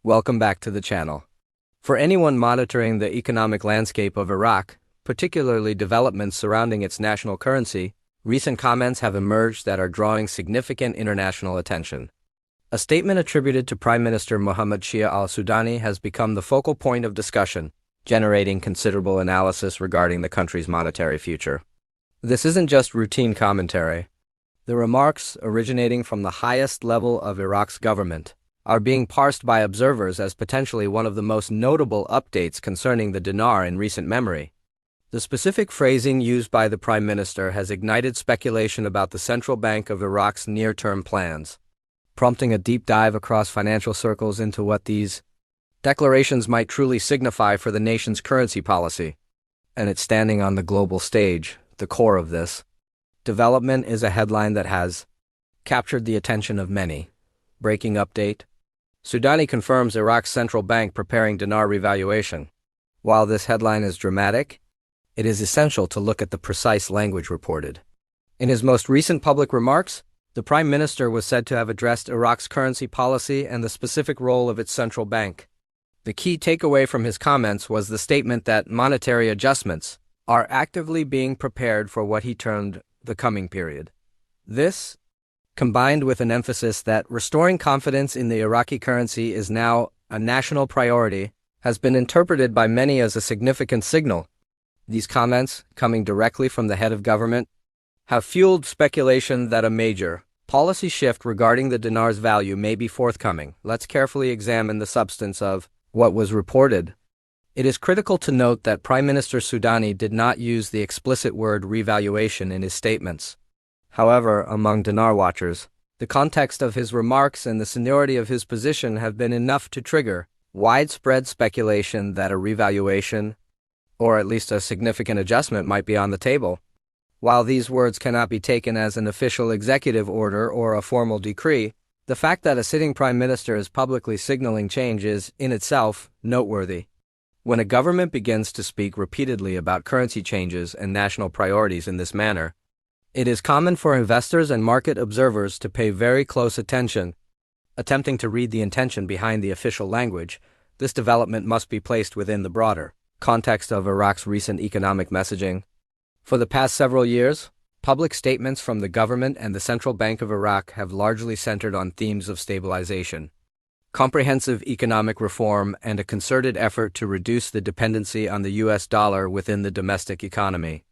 Welcome back to the channel. For anyone monitoring the economic landscape of Iraq, particularly developments surrounding its national currency, recent comments have emerged that are drawing significant international attention. A statement attributed to Prime Minister Mohammed Shia Al-Sudani has become the focal point of discussion, generating considerable analysis regarding the country's monetary future. This isn't just routine commentary. The remarks, originating from the highest level of Iraq's government, are being parsed by observers as potentially one of the most notable updates concerning the dinar in recent memory. The specific phrasing used by the Prime Minister has ignited speculation about the Central Bank of Iraq's near-term plans, prompting a deep dive across financial circles into what these declarations might truly signify for the nation's currency policy and its standing on the global stage. The core of this development is a headline that has captured the attention of many. Breaking update: Sudani confirms Iraq's central bank preparing dinar revaluation. While this headline is dramatic, it is essential to look at the precise language reported. In his most recent public remarks, the Prime Minister was said to have addressed Iraq's currency policy and the specific role of its central bank. The key takeaway from his comments was the statement that monetary adjustments are actively being prepared for what he termed the coming period. This, combined with an emphasis that restoring confidence in the Iraqi currency is now a national priority, has been interpreted by many as a significant signal. These comments, coming directly from the head of government, have fueled speculation that a major policy shift regarding the dinar's value may be forthcoming. Let's carefully examine the substance of what was reported. It is critical to note that Prime Minister Sudani did not use the explicit word revaluation in his statements. However, among dinar watchers, the context of his remarks and the seniority of his position have been enough to trigger widespread speculation that a revaluation, or at least a significant adjustment, might be on the table. While these words cannot be taken as an official executive order or a formal decree, the fact that a sitting prime minister is publicly signaling change is, in itself, noteworthy. When a government begins to speak repeatedly about currency changes and national priorities in this manner, it is common for investors and market observers to pay very close attention. Attempting to read the intention behind the official language, this development must be placed within the broader context of Iraq's recent economic messaging. For the past several years, public statements from the government and the Central Bank of Iraq have largely centered on themes of stabilization, comprehensive economic reform, and a concerted effort to reduce the dependency on the US dollar within the domestic economy.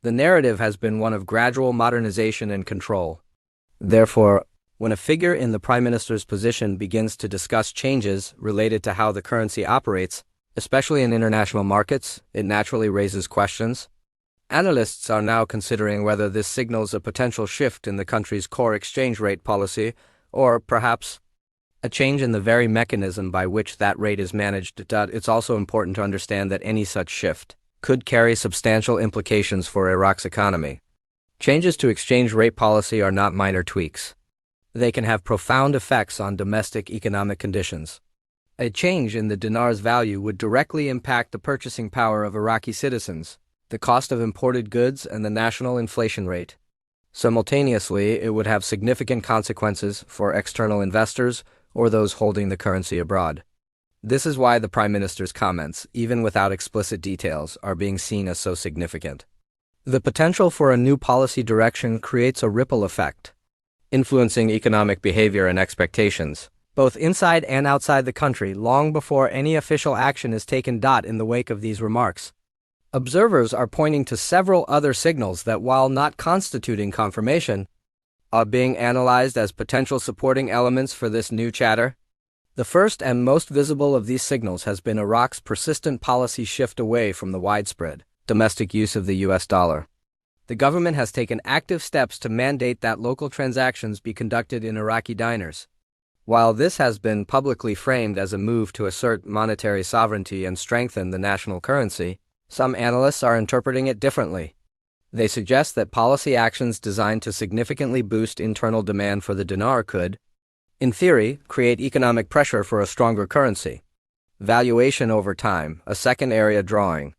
The narrative has been one of gradual modernization and control. Therefore, when a figure in the Prime Minister's position begins to discuss changes related to how the currency operates, especially in international markets, it naturally raises questions. Analysts are now considering whether this signals a potential shift in the country's core exchange rate policy, or perhaps a change in the very mechanism by which that rate is managed. It's also important to understand that any such shift could carry substantial implications for Iraq's economy. Changes to exchange rate policy are not minor tweaks. They can have profound effects on domestic economic conditions. A change in the dinar's value would directly impact the purchasing power of Iraqi citizens, the cost of imported goods, and the national inflation rate. Simultaneously, it would have significant consequences for external investors or those holding the currency abroad. This is why the Prime Minister's comments, even without explicit details, are being seen as so significant. The potential for a new policy direction creates a ripple effect, influencing economic behavior and expectations, both inside and outside the country, long before any official action is taken. In the wake of these remarks, observers are pointing to several other signals that, while not constituting confirmation, are being analyzed as potential supporting elements for this new chatter. The first and most visible of these signals has been Iraq's persistent policy shift away from the widespread domestic use of the US dollar. The government has taken active steps to mandate that local transactions be conducted in Iraqi dinars. While this has been publicly framed as a move to assert monetary sovereignty and strengthen the national currency, some analysts are interpreting it differently. They suggest that policy actions designed to significantly boost internal demand for the dinar could, in theory, create economic pressure for a stronger currency. Valuation over time, a second area drawing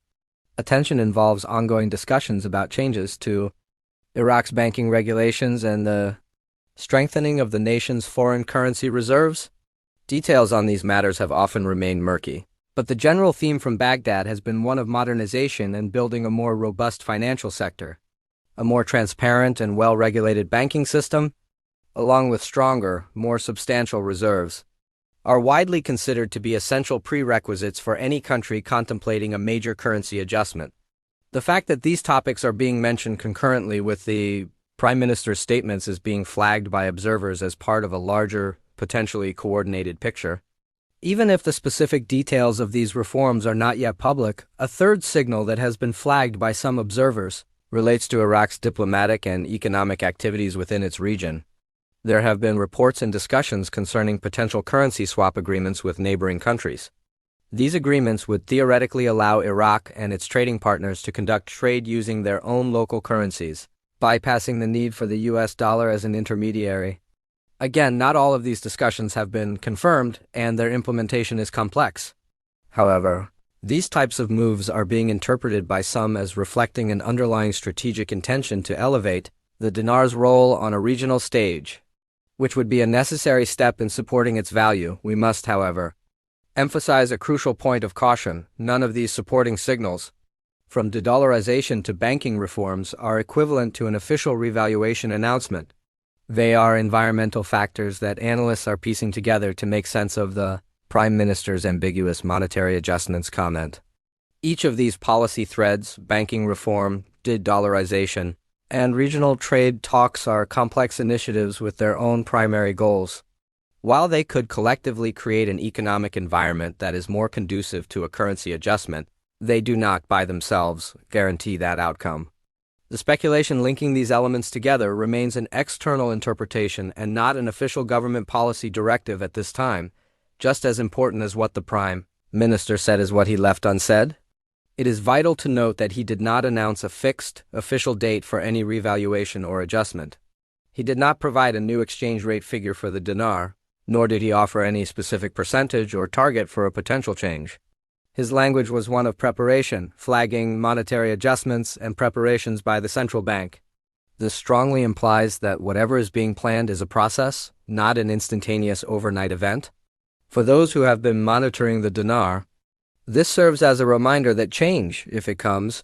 attention, involves ongoing discussions about changes to Iraq's banking regulations and the strengthening of the nation's foreign currency reserves. Details on these matters have often remained murky, but the general theme from Baghdad has been one of modernization and building a more robust financial sector, a more transparent and well-regulated banking system, along with stronger, more substantial reserves, are widely considered to be essential prerequisites for any country contemplating a major currency adjustment. The fact that these topics are being mentioned concurrently with the Prime Minister's statements is being flagged by observers as part of a larger, potentially coordinated picture. Even if the specific details of these reforms are not yet public, a third signal that has been flagged by some observers relates to Iraq's diplomatic and economic activities within its region. There have been reports and discussions concerning potential currency swap agreements with neighboring countries. These agreements would theoretically allow Iraq and its trading partners to conduct trade using their own local currencies, bypassing the need for the US dollar as an intermediary. Again, not all of these discussions have been confirmed, and their implementation is complex. However, these types of moves are being interpreted by some as reflecting an underlying strategic intention to elevate the dinar's role on a regional stage, which would be a necessary step in supporting its value. We must, however, emphasize a crucial point of caution. None of these supporting signals, from de-dollarization to banking reforms, are equivalent to an official revaluation announcement. They are environmental factors that analysts are piecing together to make sense of the Prime Minister's ambiguous monetary adjustments comment. Each of these policy threads, banking reform, de-dollarization, and regional trade talks, are complex initiatives with their own primary goals. While they could collectively create an economic environment that is more conducive to a currency adjustment, they do not, by themselves, guarantee that outcome. The speculation linking these elements together remains an external interpretation and not an official government policy directive at this time. Just as important as what the Prime Minister said is what he left unsaid. It is vital to note that he did not announce a fixed, official date for any revaluation or adjustment. He did not provide a new exchange rate figure for the dinar, nor did he offer any specific percentage or target for a potential change. His language was one of preparation, flagging monetary adjustments and preparations by the central bank. This strongly implies that whatever is being planned is a process, not an instantaneous overnight event. For those who have been monitoring the dinar, this serves as a reminder that change, if it comes,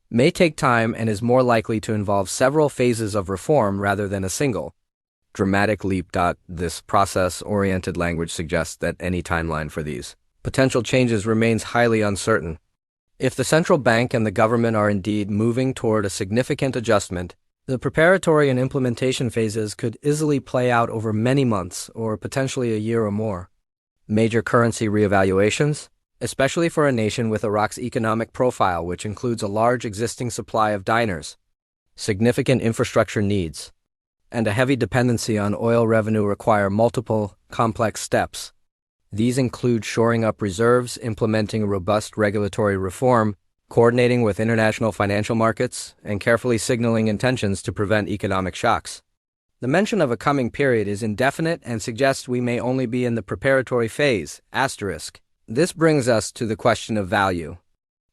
may take time and is more likely to involve several phases of reform rather than a single dramatic leap. This process-oriented language suggests that any timeline for these potential changes remains highly uncertain. If the central bank and the government are indeed moving toward a significant adjustment, the preparatory and implementation phases could easily play out over many months or potentially a year or more. Major currency reevaluations, especially for a nation with Iraq's economic profile, which includes a large existing supply of dinars, significant infrastructure needs, and a heavy dependency on oil revenue, require multiple, complex steps. These include shoring up reserves, implementing robust regulatory reform, coordinating with international financial markets, and carefully signaling intentions to prevent economic shocks. The mention of a coming period is indefinite and suggests we may only be in the preparatory phase, *. This brings us to the question of value.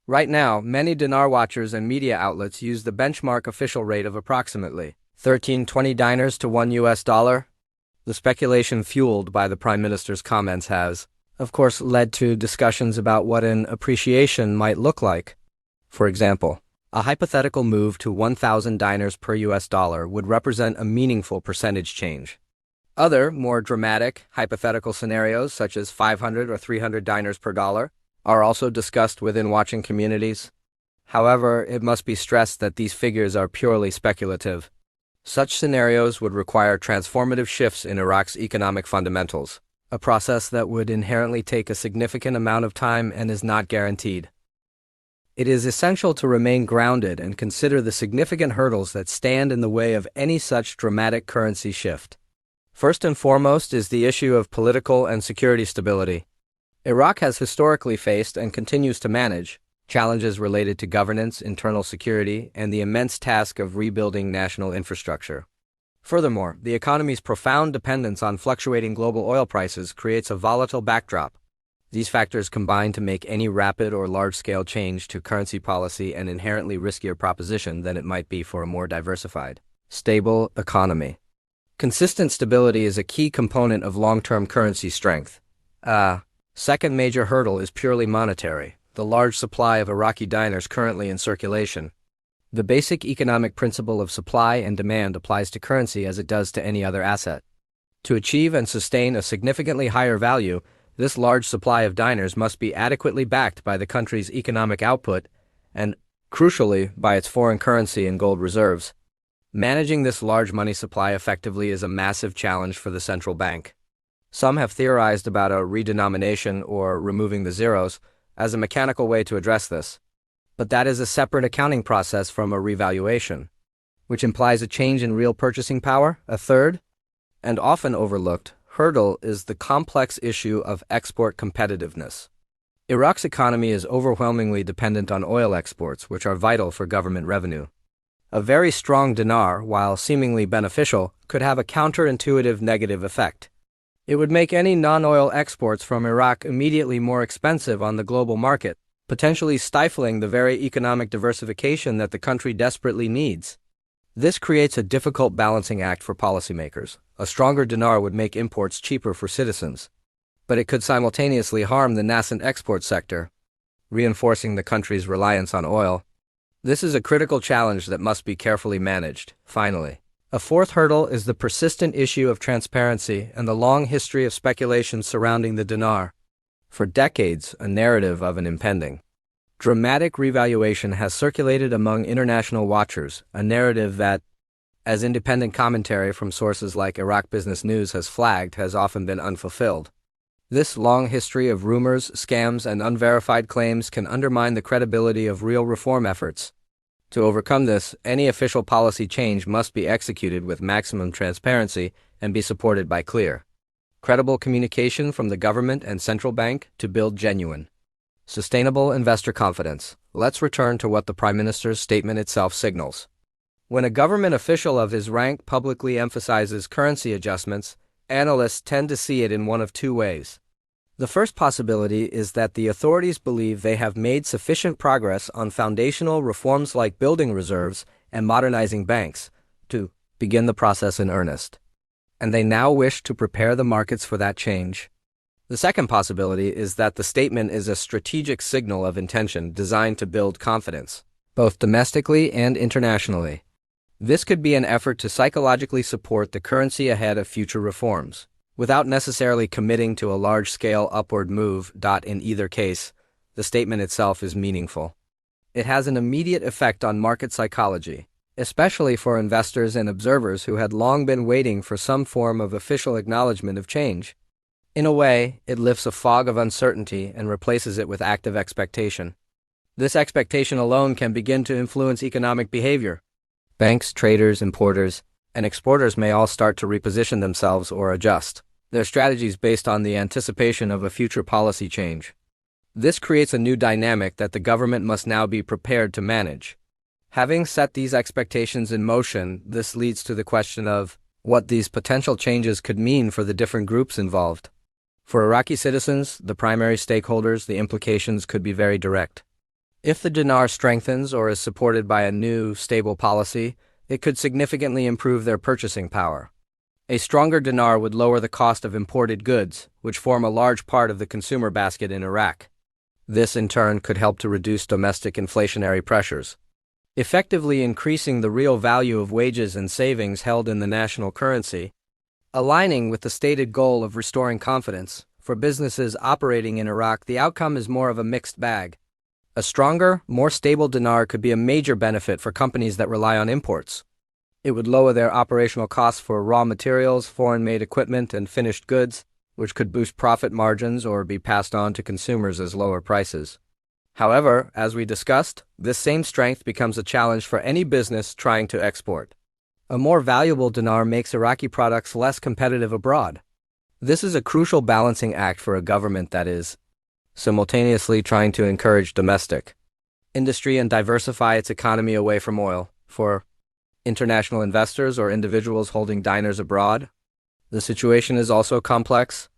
Right now, many dinar watchers and media outlets use the benchmark official rate of approximately 1320 dinars to $1. The speculation fueled by the Prime Minister's comments has, of course, led to discussions about what an appreciation might look like. For example, a hypothetical move to 1,000 dinars per US dollar would represent a meaningful percentage change. Other, more dramatic, hypothetical scenarios, such as 500 or 300 dinars per dollar, are also discussed within watching communities. However, it must be stressed that these figures are purely speculative. Such scenarios would require transformative shifts in Iraq's economic fundamentals, a process that would inherently take a significant amount of time and is not guaranteed. It is essential to remain grounded and consider the significant hurdles that stand in the way of any such dramatic currency shift. First and foremost is the issue of political and security stability. Iraq has historically faced and continues to manage challenges related to governance, internal security, and the immense task of rebuilding national infrastructure. Furthermore, the economy's profound dependence on fluctuating global oil prices creates a volatile backdrop. These factors combine to make any rapid or large-scale change to currency policy an inherently riskier proposition than it might be for a more diversified, stable economy. Consistent stability is a key component of long-term currency strength. Second major hurdle is purely monetary, the large supply of Iraqi dinars currently in circulation. The basic economic principle of supply and demand applies to currency as it does to any other asset. To achieve and sustain a significantly higher value, this large supply of dinars must be adequately backed by the country's economic output and, crucially, by its foreign currency and gold reserves. Managing this large money supply effectively is a massive challenge for the central bank. Some have theorized about a redenomination or removing the zeros as a mechanical way to address this. But that is a separate accounting process from a revaluation, which implies a change in real purchasing power. A third, and often overlooked, hurdle is the complex issue of export competitiveness. Iraq's economy is overwhelmingly dependent on oil exports, which are vital for government revenue. A very strong dinar, while seemingly beneficial, could have a counterintuitive negative effect. It would make any non-oil exports from Iraq immediately more expensive on the global market, potentially stifling the very economic diversification that the country desperately needs. This creates a difficult balancing act for policymakers. A stronger dinar would make imports cheaper for citizens, but it could simultaneously harm the nascent export sector, reinforcing the country's reliance on oil. This is a critical challenge that must be carefully managed. Finally, a fourth hurdle is the persistent issue of transparency and the long history of speculation surrounding the dinar. For decades, a narrative of an impending dramatic revaluation has circulated among international watchers, a narrative that, as independent commentary from sources like Iraq Business News has flagged, has often been unfulfilled. This long history of rumors, scams, and unverified claims can undermine the credibility of real reform efforts. To overcome this, any official policy change must be executed with maximum transparency and be supported by clear, credible communication from the government and central bank to build genuine, sustainable investor confidence. Let's return to what the Prime Minister's statement itself signals. When a government official of his rank publicly emphasizes currency adjustments, analysts tend to see it in one of two ways. The first possibility is that the authorities believe they have made sufficient progress on foundational reforms like building reserves and modernizing banks to begin the process in earnest, and they now wish to prepare the markets for that change. The second possibility is that the statement is a strategic signal of intention designed to build confidence, both domestically and internationally. This could be an effort to psychologically support the currency ahead of future reforms, without necessarily committing to a large-scale upward move. In either case, the statement itself is meaningful. It has an immediate effect on market psychology, especially for investors and observers who had long been waiting for some form of official acknowledgement of change. In a way, it lifts a fog of uncertainty and replaces it with active expectation. This expectation alone can begin to influence economic behavior. Banks, traders, importers, and exporters may all start to reposition themselves or adjust their strategies based on the anticipation of a future policy change. This creates a new dynamic that the government must now be prepared to manage. Having set these expectations in motion, this leads to the question of what these potential changes could mean for the different groups involved. For Iraqi citizens, the primary stakeholders, the implications could be very direct. If the dinar strengthens or is supported by a new, stable policy, it could significantly improve their purchasing power. A stronger dinar would lower the cost of imported goods, which form a large part of the consumer basket in Iraq. This, in turn, could help to reduce domestic inflationary pressures, effectively increasing the real value of wages and savings held in the national currency, aligning with the stated goal of restoring confidence. For businesses operating in Iraq, the outcome is more of a mixed bag. A stronger, more stable dinar could be a major benefit for companies that rely on imports. It would lower their operational costs for raw materials, foreign-made equipment, and finished goods, which could boost profit margins or be passed on to consumers as lower prices. However, as we discussed, this same strength becomes a challenge for any business trying to export. A more valuable dinar makes Iraqi products less competitive abroad. This is a crucial balancing act for a government that is simultaneously trying to encourage domestic industry and diversify its economy away from oil. For international investors or individuals holding dinars abroad, the situation is also complex.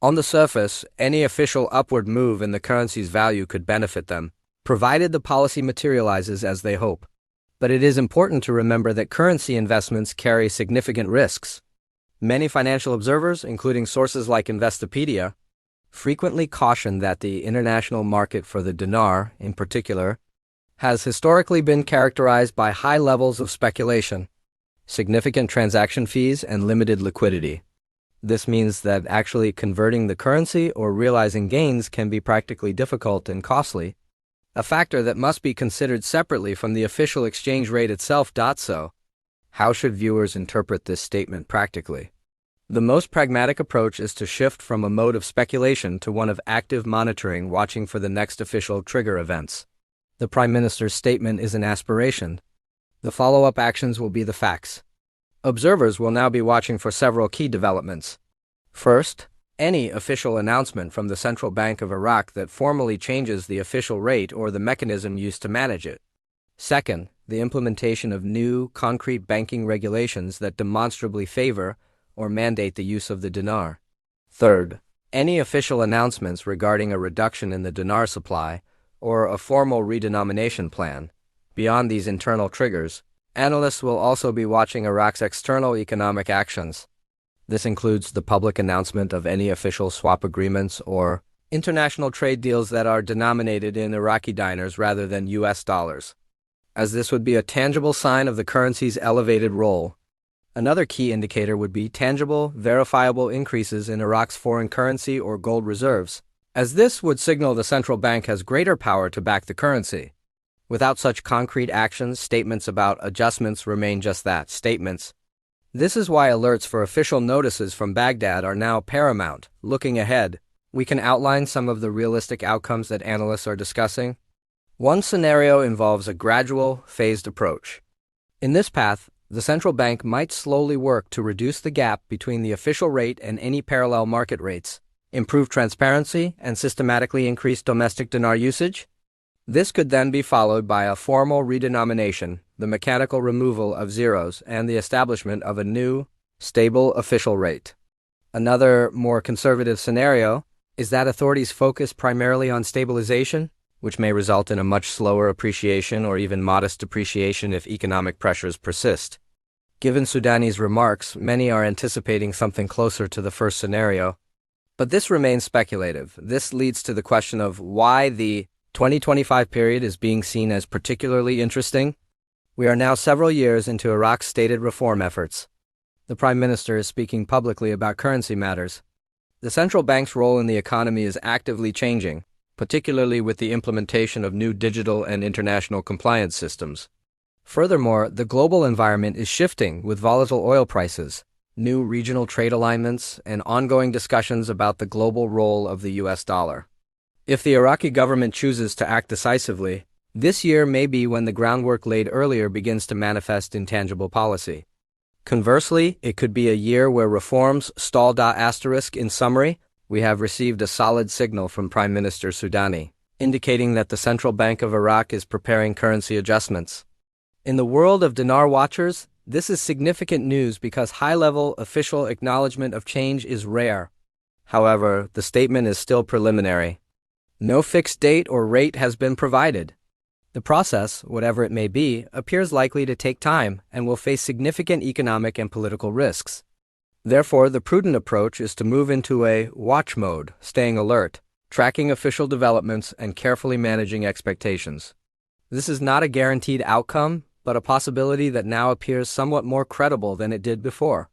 On the surface, any official upward move in the currency's value could benefit them, provided the policy materializes as they hope. But it is important to remember that currency investments carry significant risks. Many financial observers, including sources like Investopedia, frequently cautioned that the international market for the dinar, in particular, has historically been characterized by high levels of speculation, significant transaction fees, and limited liquidity. This means that actually converting the currency or realizing gains can be practically difficult and costly, a factor that must be considered separately from the official exchange rate itself. So, how should viewers interpret this statement practically? The most pragmatic approach is to shift from a mode of speculation to one of active monitoring, watching for the next official trigger events. The Prime Minister's statement is an aspiration. The follow-up actions will be the facts. Observers will now be watching for several key developments. First, any official announcement from the Central Bank of Iraq that formally changes the official rate or the mechanism used to manage it. Second, the implementation of new, concrete banking regulations that demonstrably favor or mandate the use of the dinar. Third, any official announcements regarding a reduction in the dinar supply or a formal redenomination plan. Beyond these internal triggers, analysts will also be watching Iraq's external economic actions. This includes the public announcement of any official swap agreements or international trade deals that are denominated in Iraqi dinars rather than US dollars, as this would be a tangible sign of the currency's elevated role. Another key indicator would be tangible, verifiable increases in Iraq's foreign currency or gold reserves, as this would signal the central bank has greater power to back the currency. Without such concrete actions, statements about adjustments remain just that, statements. This is why alerts for official notices from Baghdad are now paramount. Looking ahead, we can outline some of the realistic outcomes that analysts are discussing. One scenario involves a gradual, phased approach. In this path, the central bank might slowly work to reduce the gap between the official rate and any parallel market rates, improve transparency, and systematically increase domestic dinar usage. This could then be followed by a formal redenomination, the mechanical removal of zeros, and the establishment of a new, stable official rate. Another, more conservative scenario is that authorities focus primarily on stabilization, which may result in a much slower appreciation or even modest depreciation if economic pressures persist. Given Sudani's remarks, many are anticipating something closer to the first scenario. But this remains speculative. This leads to the question of why the 2025 period is being seen as particularly interesting. We are now several years into Iraq's stated reform efforts. The Prime Minister is speaking publicly about currency matters. The central bank's role in the economy is actively changing, particularly with the implementation of new digital and international compliance systems. Furthermore, the global environment is shifting with volatile oil prices, new regional trade alignments, and ongoing discussions about the global role of the US dollar. If the Iraqi government chooses to act decisively, this year may be when the groundwork laid earlier begins to manifest in tangible policy. Conversely, it could be a year where reforms stall. In summary, we have received a solid signal from Prime Minister Sudani, indicating that the Central Bank of Iraq is preparing currency adjustments. In the world of dinar watchers, this is significant news because high-level official acknowledgement of change is rare. However, the statement is still preliminary. No fixed date or rate has been provided. The process, whatever it may be, appears likely to take time and will face significant economic and political risks. Therefore, the prudent approach is to move into a watch mode, staying alert, tracking official developments, and carefully managing expectations. This is not a guaranteed outcome, but a possibility that now appears somewhat more credible than it did before.